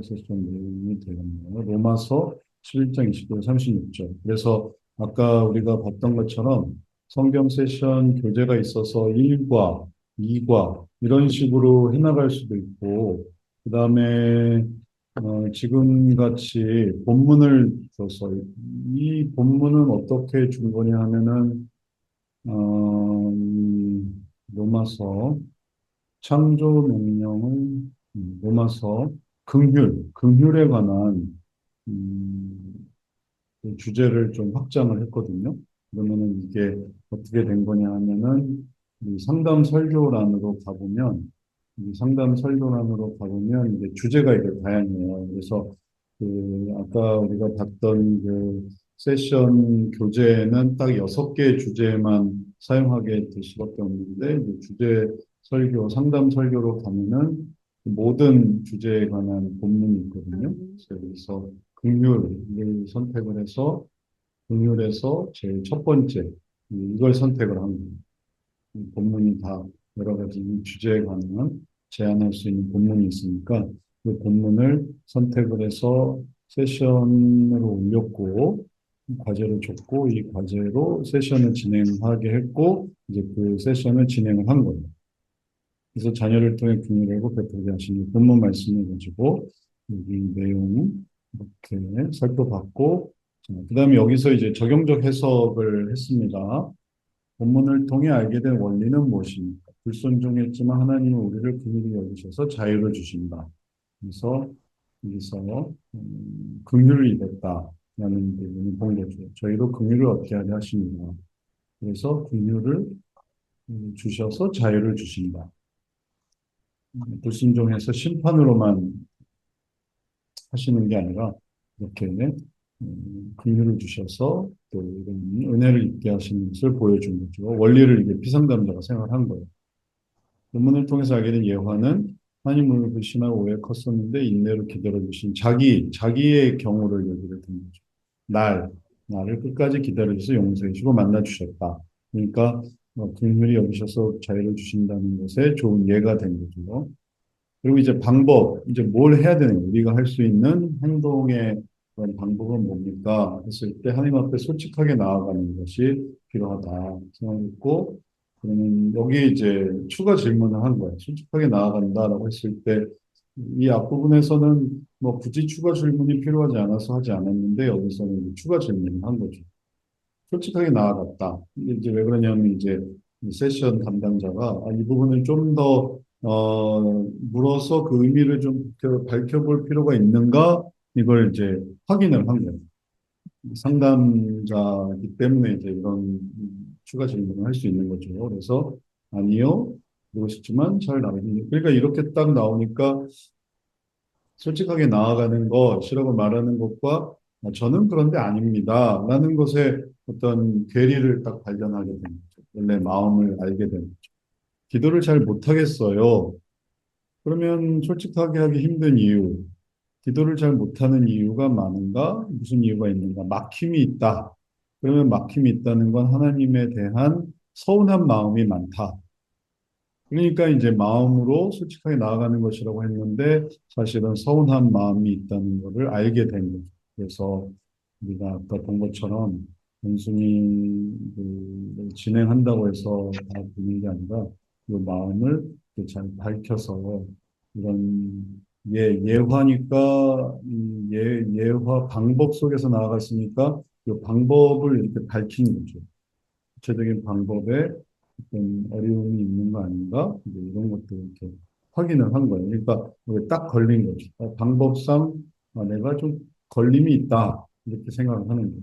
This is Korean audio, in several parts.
세션 내용이 되겠네요. 로마서 11장 29절 36절. 그래서 아까 우리가 봤던 것처럼 성경 세션 교재가 있어서 1과, 2과 이런 식으로 해나갈 수도 있고, 그 다음에 지금 같이 본문을 줘서 이 본문은 어떻게 준 거냐 하면은 로마서 창조 명령을 로마서 긍휼에 관한 음, 그 주제를 좀 확장을 했거든요. 그러면은 이게 어떻게 된 거냐 하면은 이 상담 설교란으로 가보면 이 상담 설교란으로 가보면 이제 주제가 이게 다양해요. 그래서 그 아까 우리가 봤던 그 세션 교재는 딱 6개의 주제만 사용하게 될 수밖에 없는데 이제 주제 설교, 상담 설교로 가면은 모든 주제에 관한 본문이 있거든요. 그래서 긍휼을 선택을 해서 긍휼에서 제일 첫 번째 이걸 선택을 한 거예요. 이 본문이 다 여러 가지 이 주제에 관한 제안할 수 있는 본문이 있으니까 그 본문을 선택을 해서 세션으로 올렸고 과제를 줬고 이 과제로 세션을 진행하게 했고 이제 그 세션을 진행을 한 거예요. 그래서 자녀를 통해 긍휼하고 베풀게 하시는 본문 말씀을 가지고 여기 내용 이렇게 살펴봤고, 그다음에 여기서 이제 적용적 해석을 했습니다. 본문을 통해 알게 된 원리는 무엇입니까? 불순종했지만 하나님은 우리를 긍휼히 여기셔서 자유를 주신다. 그래서 여기서 긍휼을 입었다라는 부분을 본 거죠. 저희도 긍휼을 얻게 하려 하십니다. 그래서 긍휼을 주셔서 자유를 주신다. 불순종해서 심판으로만 하시는 게 아니라 이렇게 긍휼을 주셔서 또 이런 은혜를 입게 하시는 것을 보여준 거죠. 원리를 이게 피상담자가 생각한 거예요. 본문을 통해서 알게 된 예화는 하나님을 불신하고 오해 컸었는데 인내로 기다려주신 자기의 경우를 얘기를 든 거죠. 나를 끝까지 기다려주셔서 용서해 주고 만나 주셨다. 그러니까 긍휼히 여기셔서 자유를 주신다는 것에 좋은 예가 된 거죠. 그리고 이제 이제 뭘 해야 되는 거예요. 우리가 할 수 있는 행동의 그런 방법은 뭡니까? 했을 때 하나님 앞에 솔직하게 나아가는 것이 필요하다 생각했고, 그러면 여기 이제 추가 질문을 한 거예요. 솔직하게 나아간다라고 했을 때, 이 앞부분에서는 뭐 굳이 추가 질문이 필요하지 않아서 하지 않았는데, 여기서는 추가 질문을 한 거죠. 솔직하게 나아갔다. 이제 왜 그러냐면 이제 이 세션 담당자가 이 부분을 좀 더 물어서 그 의미를 좀 밝혀볼 필요가 있는가 이걸 이제 확인을 한 거예요. 상담자이기 때문에 이제 이런 추가 질문을 할 수 있는 거죠. 그래서 아니요. 그러시지만 잘 나오니 그러니까 이렇게 딱 나오니까 솔직하게 나아가는 것이라고 말하는 것과 저는 그런데 아닙니다. 라는 것에 어떤 괴리를 딱 발견하게 되는 거죠. 원래 마음을 알게 되는 거죠. 기도를 잘 못하겠어요. 그러면 솔직하게 하기 힘든 이유, 기도를 잘 못하는 이유가 많은가? 무슨 이유가 있는가? 막힘이 있다. 그러면 막힘이 있다는 건 하나님에 대한 서운한 마음이 많다. 그러니까 이제 마음으로 솔직하게 나아가는 것이라고 했는데 사실은 서운한 마음이 있다는 것을 알게 된 거죠. 그래서 우리가 아까 본 것처럼 단순히 진행한다고 해서 다 되는 게 아니라 이 마음을 이렇게 잘 밝혀서 이런 예화니까 예화 방법 속에서 나아갔으니까 이 방법을 이렇게 밝히는 거죠. 구체적인 방법에 어떤 어려움이 있는 거 아닌가? 이제 이런 것들을 이렇게 확인을 한 거예요. 그러니까 이게 딱 걸린 거죠. 방법상 내가 좀 걸림이 있다. 이렇게 생각을 하는 거예요.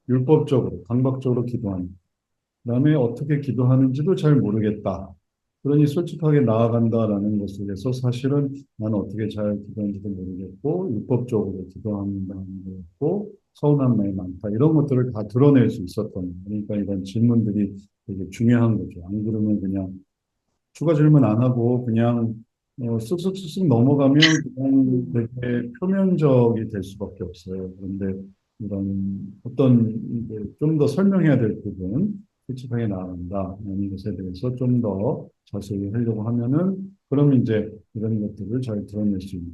율법적으로, 강박적으로 기도하는. 그다음에 어떻게 기도하는지도 잘 모르겠다. 그러니 솔직하게 나아간다라는 것에서 사실은 나는 어떻게 잘 기도하는지도 모르겠고 율법적으로 기도한다는 거였고 서운한 마음이 많다. 이런 것들을 다 드러낼 수 있었던 거예요. 그러니까 이런 질문들이 되게 중요한 거죠. 안 그러면 그냥 추가 질문 안 하고 그냥 쑥쑥쑥쑥 넘어가면 그냥 되게 표면적이 될 수밖에 없어요. 그런데 이런 어떤 좀 더 설명해야 될 부분, 솔직하게 나간다 하는 것에 대해서 좀 더 자세히 하려고 하면은 그러면 이제 이런 것들을 잘 드러낼 수 있는.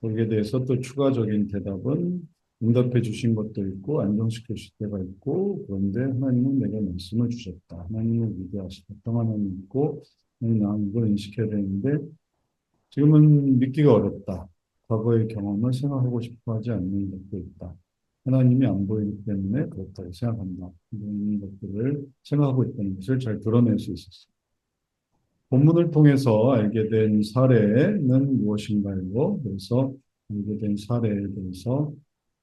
거기에 대해서 또 추가적인 대답은 응답해 주신 것도 있고 안정시켜 주실 때가 있고 그런데 하나님은 내게 말씀을 주셨다. 하나님을 위대하시다. 평안함이 있고 나는 이걸 인식해야 되는데 지금은 믿기가 어렵다. 과거의 경험을 생각하고 싶어 하지 않는 것도 있다. 하나님이 안 보이기 때문에 그렇다고 생각한다. 이런 것들을 생각하고 있다는 것을 잘 드러낼 수 있었어요. 본문을 통해서 알게 된 사례는 무엇인가요? 그래서 알게 된 사례에 대해서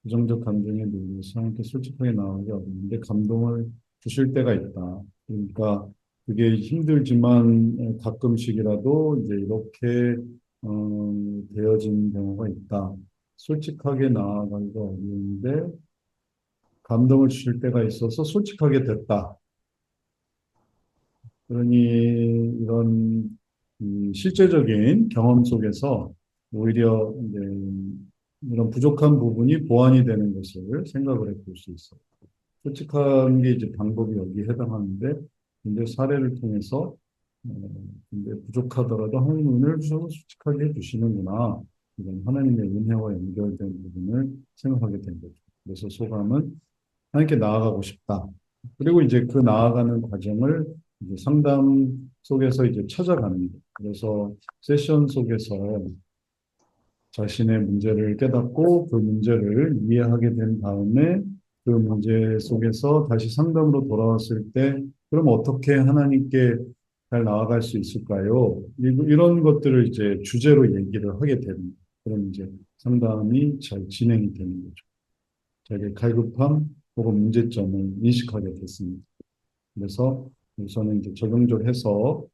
부정적 감정에 눌려서 함께 솔직하게 나오기 어려운데 감동을 주실 때가 있다. 그러니까 그게 힘들지만 가끔씩이라도 이제 이렇게 되어지는 경우가 있다. 솔직하게 나아가기가 어려운데 감동을 주실 때가 있어서 솔직하게 됐다. 그러니 이런 실제적인 경험 속에서 오히려 이제 이런 부족한 부분이 보완이 되는 것을 생각을 해볼 수 있어요. 솔직한 게 이제 방법이 여기에 해당하는데, 근데 사례를 통해서, 근데 부족하더라도 하나님 은혜를 주셔서 솔직하게 해주시는구나. 이런 하나님의 은혜와 연결된 부분을 생각하게 된 거죠. 그래서 소감은 하나님께 나아가고 싶다. 그리고 이제 그 나아가는 과정을 이제 상담 속에서 이제 찾아갑니다. 그래서 세션 속에서 자신의 문제를 깨닫고 그 문제를 이해하게 된 다음에 그 문제 속에서 다시 상담으로 돌아왔을 때 그럼 어떻게 하나님께 잘 나아갈 수 있을까요? 이런 것들을 이제 주제로 얘기를 하게 되는 그런 이제 상담이 잘 진행이 되는 거죠. 자기의 갈급함 혹은 문제점을 인식하게 됐습니다. 그래서 우선은 이제 적용적 해석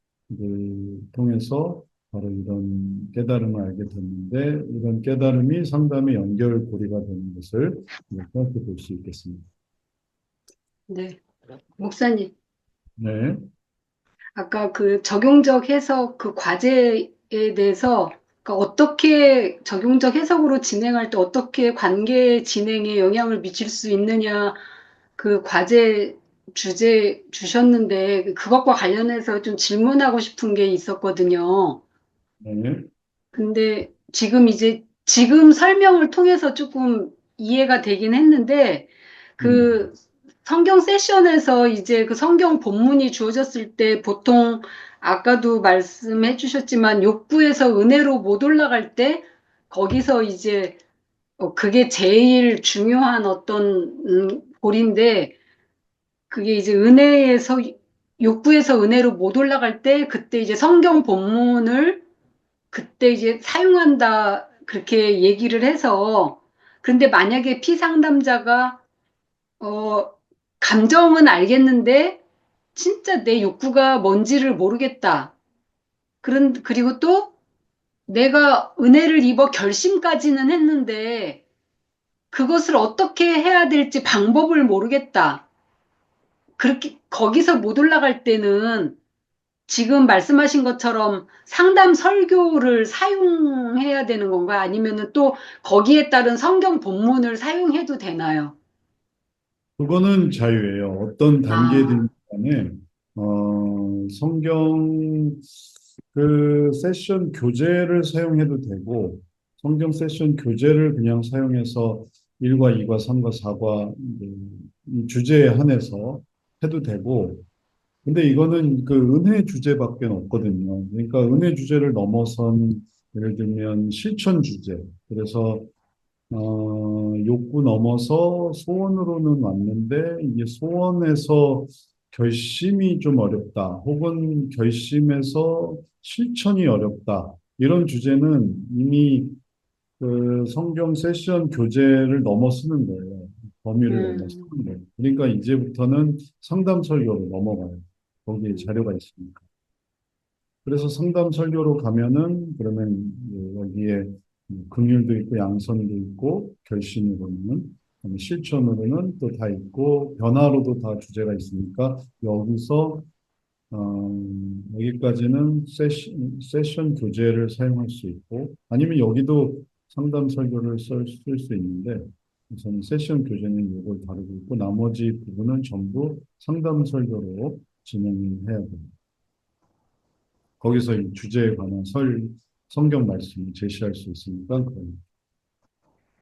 통해서 바로 이런 깨달음을 알게 됐는데 이런 깨달음이 상담의 연결고리가 되는 것을 생각해 볼 수 있겠습니다. 네. 목사님, 네, 아까 그 적용적 해석 그 과제에 대해서 그러니까 어떻게 적용적 해석으로 진행할 때 어떻게 관계 진행에 영향을 미칠 수 있느냐 그 과제 주제 주셨는데 그것과 관련해서 좀 질문하고 싶은 게 있었거든요. 네, 근데 지금 이제 지금 설명을 통해서 조금 이해가 되긴 했는데 음, 그 성경 세션에서 이제 그 성경 본문이 주어졌을 때 보통 아까도 말씀해 주셨지만 욕구에서 은혜로 못 올라갈 때 거기서 이제 그게 제일 중요한 어떤 골인데 그게 이제 은혜에서 욕구에서 은혜로 못 올라갈 때 그때 이제 성경 본문을 그때 이제 사용한다 그렇게 얘기를 해서 근데 만약에 피상담자가 어 감정은 알겠는데 진짜 내 욕구가 뭔지를 모르겠다. 그리고 또 내가 은혜를 입어 결심까지는 했는데 그것을 어떻게 해야 될지 방법을 모르겠다. 그렇게 거기서 못 올라갈 때는 지금 말씀하신 것처럼 상담 설교를 사용해야 되는 건가요? 아니면은 또 거기에 따른 성경 본문을 사용해도 되나요? 그거는 자유예요. 어떤 아, 단계든 간에 성경 그 세션 교재를 사용해도 되고 성경 세션 교재를 그냥 사용해서 1과 2과 3과 4과 이 주제에 한해서 해도 되고 근데 이거는 그 은혜 주제밖에 없거든요. 그러니까 은혜 주제를 넘어선 예를 들면 실천 주제. 그래서 욕구 넘어서 소원으로는 왔는데, 이게 소원에서 결심이 좀 어렵다. 혹은 결심에서 실천이 어렵다. 이런 주제는 이미 그 성경 세션 교재를 넘어서는 거예요. 범위를 음, 넘어서는 거예요. 그러니까 이제부터는 상담 설교로 넘어가요. 거기에 자료가 있으니까. 그래서 상담 설교로 가면은 그러면 여기에 긍휼도 있고 양선도 있고 결심으로는 실천으로는 또 다 있고 변화로도 다 주제가 있으니까 여기서 여기까지는 세션 교재를 사용할 수 있고 아니면 여기도 상담 설교를 쓸 수 있는데 우선 세션 교재는 이걸 다루고 있고 나머지 부분은 전부 상담 설교로 진행해야 됩니다. 거기서 이 주제에 관한 성경 말씀을 제시할 수 있으니까 그런.